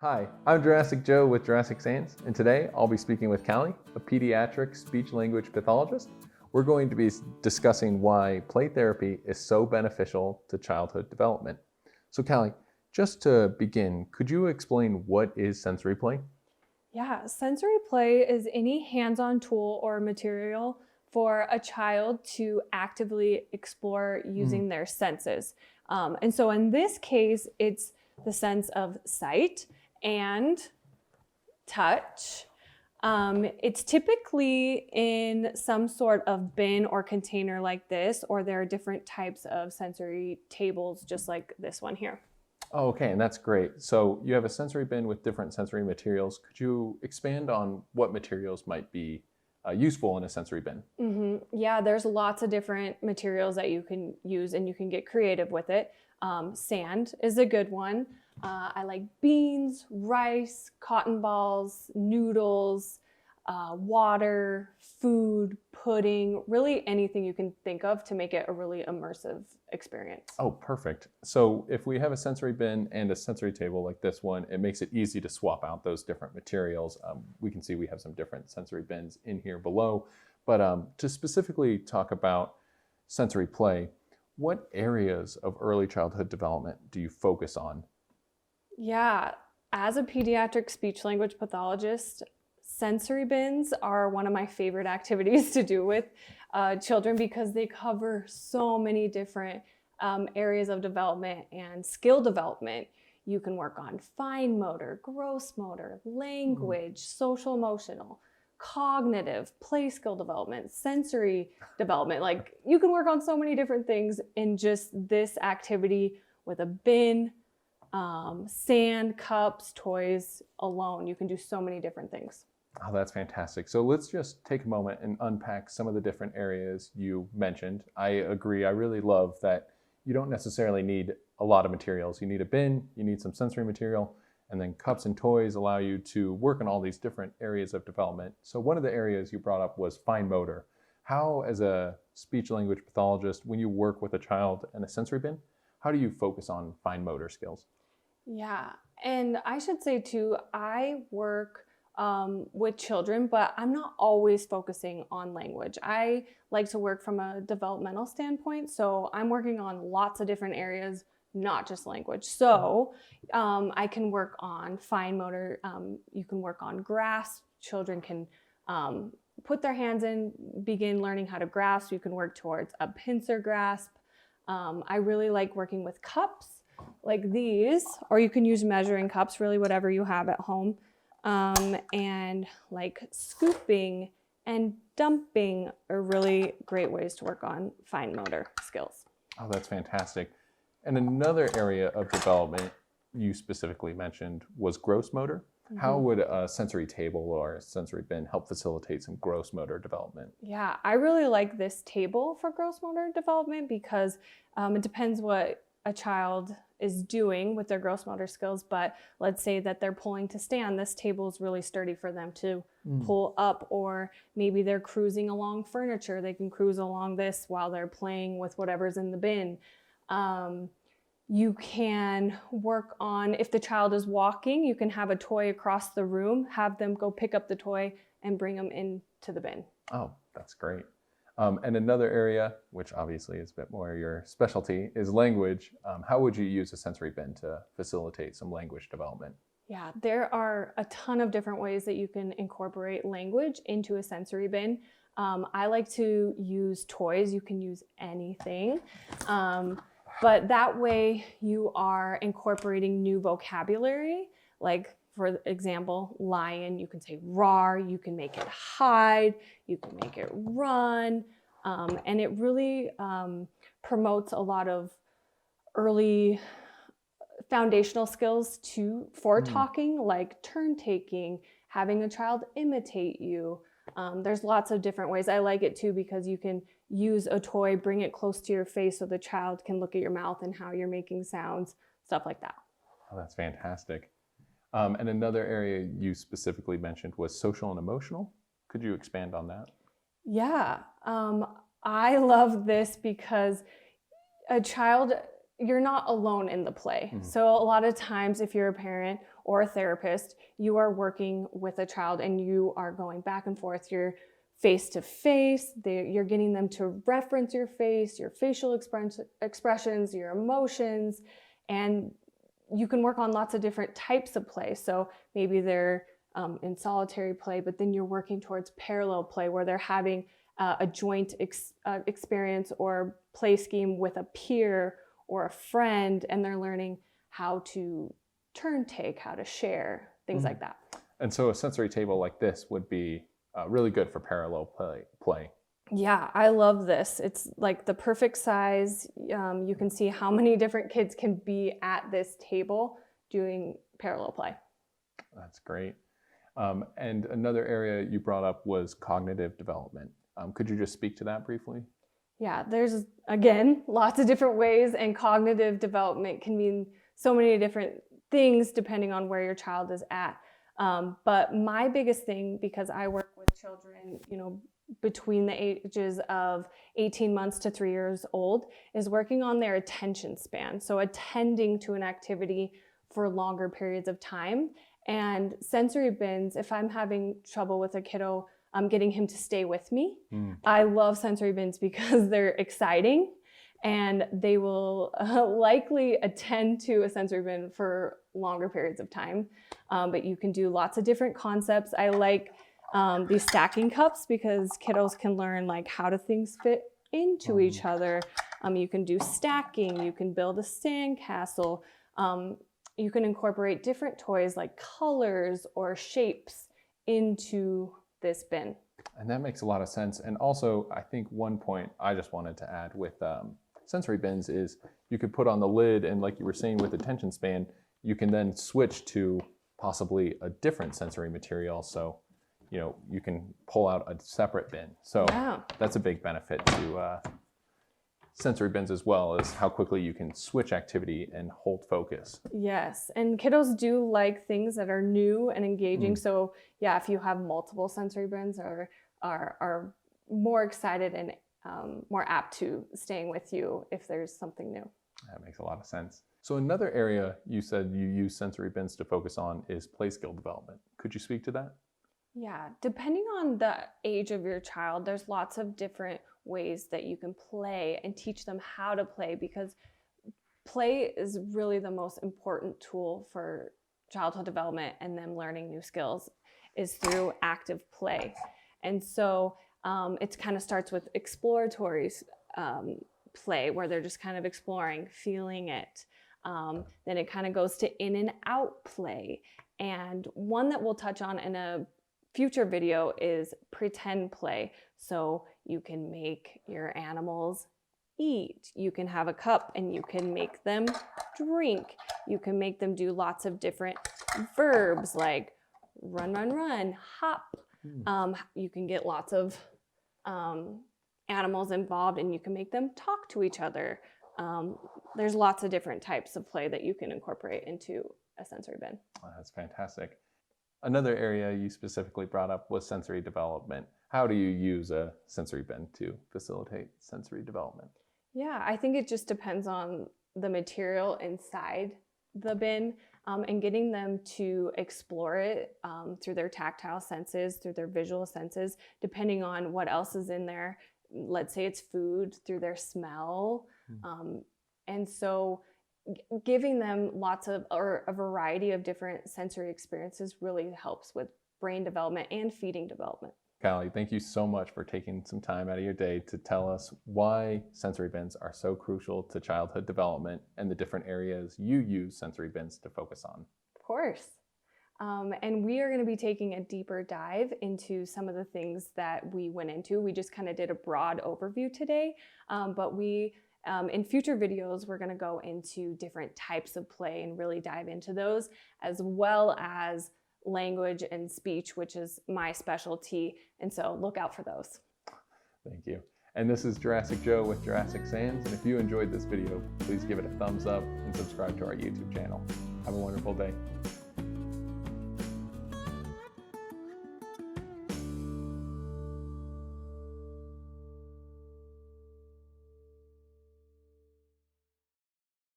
Hi, I'm Jurassic Joe with Jurassic Sands, and today I'll be speaking with Calley, a pediatric speech-language pathologist. We're going to be discussing why play therapy is so beneficial to childhood development. So Calley, just to begin, could you explain what is sensory play? Yeah, sensory play is any hands-on tool or material for a child to actively explore using their senses. And so in this case, it's the sense of sight and touch. It's typically in some sort of bin or container like this, or there are different types of sensory tables just like this one here. Oh, okay, and that's great. So you have a sensory bin with different sensory materials. Could you expand on what materials might be useful in a sensory bin? Yeah, there's lots of different materials that you can use and you can get creative with it. Sand is a good one. I like beans, rice, cotton balls, noodles, water, food, pudding, really anything you can think of to make it a really immersive experience. Oh, perfect. So if we have a sensory bin and a sensory table like this one, it makes it easy to swap out those different materials. We can see we have some different sensory bins in here below. But to specifically talk about sensory play, what areas of early childhood development do you focus on? Yeah, as a pediatric speech language pathologist, sensory bins are one of my favorite activities to do with children because they cover so many different areas of development and skill development. You can work on fine motor, gross motor, language, social emotional, cognitive, play skill development, sensory development. Like you can work on so many different things in just this activity with a bin, sand, cups, toys alone. You can do so many different things. Oh, that's fantastic. So let's just take a moment and unpack some of the different areas you mentioned. I agree. I really love that you don't necessarily need a lot of materials. You need a bin, you need some sensory material, and then cups and toys allow you to work on all these different areas of development. So one of the areas you brought up was fine motor. How, as a speech language pathologist, when you work with a child in a sensory bin, how do you focus on fine motor skills? Yeah, and I should say too, I work with children, but I'm not always focusing on language. I like to work from a developmental standpoint, so I'm working on lots of different areas, not just language. So I can work on fine motor. You can work on grasp. Children can put their hands in, begin learning how to grasp. You can work towards a pincer grasp. I really like working with cups like these, or you can use measuring cups, really whatever you have at home. And like scooping and dumping are really great ways to work on fine motor skills. Oh, that's fantastic. And another area of development you specifically mentioned was gross motor. How would a sensory table or a sensory bin help facilitate some gross motor development? Yeah, I really like this table for gross motor development because it depends what a child is doing with their gross motor skills, but let's say that they're pulling to stand. This table is really sturdy for them to pull up, or maybe they're cruising along furniture. They can cruise along this while they're playing with whatever's in the bin. You can work on, if the child is walking, you can have a toy across the room, have them go pick up the toy and bring them into the bin. Oh, that's great. And another area, which obviously is a bit more your specialty, is language. How would you use a sensory bin to facilitate some language development? Yeah, there are a ton of different ways that you can incorporate language into a sensory bin. I like to use toys. You can use anything. But that way you are incorporating new vocabulary, like for example, lion, you can say roar, you can make it hide, you can make it run, and it really promotes a lot of early foundational skills for talking, like turn taking, having a child imitate you. There's lots of different ways. I like it too because you can use a toy, bring it close to your face so the child can look at your mouth and how you're making sounds, stuff like that. Oh, that's fantastic. And another area you specifically mentioned was social and emotional. Could you expand on that? Yeah, I love this because a child, you're not alone in the play. So a lot of times if you're a parent or a therapist, you are working with a child and you are going back and forth. You're face to face, you're getting them to reference your face, your facial expressions, your emotions, and you can work on lots of different types of play. So maybe they're in solitary play, but then you're working towards parallel play where they're having a joint experience or play scheme with a peer or a friend, and they're learning how to turn take, how to share, things like that. And so a sensory table like this would be really good for parallel play. Yeah, I love this. It's like the perfect size. You can see how many different kids can be at this table doing parallel play. That's great. And another area you brought up was cognitive development. Could you just speak to that briefly? Yeah, there's, again, lots of different ways, and cognitive development can mean so many different things depending on where your child is at. But my biggest thing, because I work with children, between the ages of 18 months to 3 years old, is working on their attention span. So attending to an activity for longer periods of time. And sensory bins, if I'm having trouble with a kiddo, getting him to stay with me. I love sensory bins because they're exciting and they will likely attend to a sensory bin for longer periods of time. But you can do lots of different concepts. I like these stacking cups because kiddos can learn like how do things fit into each other. You can do stacking, you can build a sandcastle. You can incorporate different toys like colors or shapes into this bin. And that makes a lot of sense. And also, I think one point I just wanted to add with sensory bins is you could put on the lid, and like you were saying with attention span, you can then switch to possibly a different sensory material. So, you can pull out a separate bin. So that's a big benefit to sensory bins as well, as how quickly you can switch activity and hold focus. Yes, and kiddos do like things that are new and engaging. So yeah, if you have multiple sensory bins, are more excited and more apt to staying with you if there's something new. That makes a lot of sense. So another area you said you use sensory bins to focus on is play skill development. Could you speak to that? Yeah, depending on the age of your child, there's lots of different ways that you can play and teach them how to play, because play is really the most important tool for childhood development and them learning new skills is through active play. And so it kind of starts with exploratory play where they're just kind of exploring, feeling it. Then it kind of goes to in and out play. And one that we'll touch on in a future video is pretend play. So you can make your animals eat. You can have a cup and you can make them drink. You can make them do lots of different verbs like run, run, run, hop. You can get lots of animals involved and you can make them talk to each other. There's lots of different types of play that you can incorporate into a sensory bin. Oh, that's fantastic. Another area you specifically brought up was sensory development. How do you use a sensory bin to facilitate sensory development? Yeah, I think it just depends on the material inside the bin and getting them to explore it through their tactile senses, through their visual senses, depending on what else is in there. Let's say it's food, through their smell. And so giving them lots of, or a variety of different sensory experiences really helps with brain development and feeding development. Calley, thank you so much for taking some time out of your day to tell us why sensory bins are so crucial to childhood development and the different areas you use sensory bins to focus on. Of course. And we are going to be taking a deeper dive into some of the things that we went into. We just kind of did a broad overview today, but in future videos, we're going to go into different types of play and really dive into those, as well as language and speech, which is my specialty. And so look out for those. Thank you. And this is Jurassic Joe with Jurassic Sands. And if you enjoyed this video, please give it a thumbs up and subscribe to our YouTube channel. Have a wonderful day.